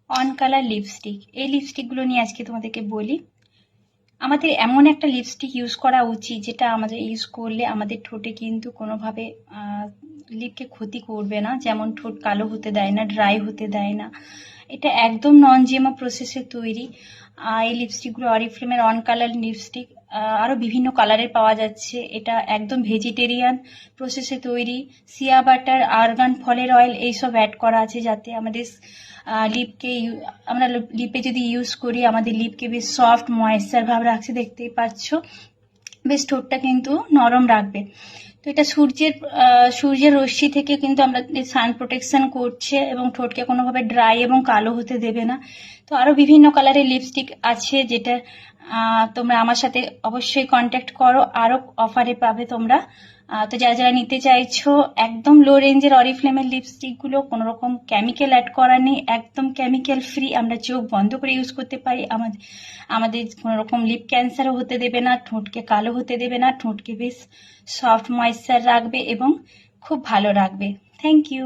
On colour lipstick. এই লিপস্টিকগুলো নিয়ে আজকে তোমাদেরকে বলি। আমাদের এমন একটা লিপস্টিক ইউজ করা উচিত যেটা আমাদের ইউজ করলে আমাদের ঠোঁটে কিন্তু কোনোভাবে লিপকে ক্ষতি করবে না, যেমন ঠোঁট কালো হতে দেয় না, ড্রাই হতে দেয় না। এটা একদম নন জিএমও প্রসেসে তৈরি। এই লিপস্টিকগুলো অরিফ্লেমের অন কালার লিপস্টিক, আরও বিভিন্ন কালারের পাওয়া যাচ্ছে। এটা একদম ভেজিটেরিয়ান প্রসেসে তৈরি। সিয়া বাটার, আর্গান ফলের অয়েল এইসব অ্যাড করা আছে যাতে আমাদের লিপকে আমরা লিপে যদি ইউজ করি আমাদের লিপকে বেশ সফট ময়েশ্চার ভাব রাখছে, দেখতেই পাচ্ছ। বেশ ঠোঁটটা কিন্তু নরম রাখবে। তো এটা সূর্যের রশ্মি থেকে কিন্তু আমরা সান প্রোটেকশন করছে এবং ঠোঁটকে কোনোভাবে ড্রাই এবং কালো হতে দেবে না। তো আরও বিভিন্ন কালারের লিপস্টিক আছে, যেটা তোমরা আমার সাথে অবশ্যই কন্ট্যাক্ট করো, আরও অফারে পাবে তোমরা। তো যারা যারা নিতে চাইছো, একদম লো রেঞ্জের অরিফ্লেমের লিপস্টিকগুলো কোনো রকম কেমিক্যাল অ্যাড করা নেই, একদম কেমিক্যাল ফ্রি। আমরা চোখ বন্ধ করে ইউজ করতে পারি। আমাদের কোনো রকম লিপ ক্যান্সারও হতে দেবে না, ঠোঁটকে কালো হতে দেবে না, ঠোঁটকে বেশ সফট ময়েশ্চার রাখবে এবং খুব ভালো রাখবে। Thank you.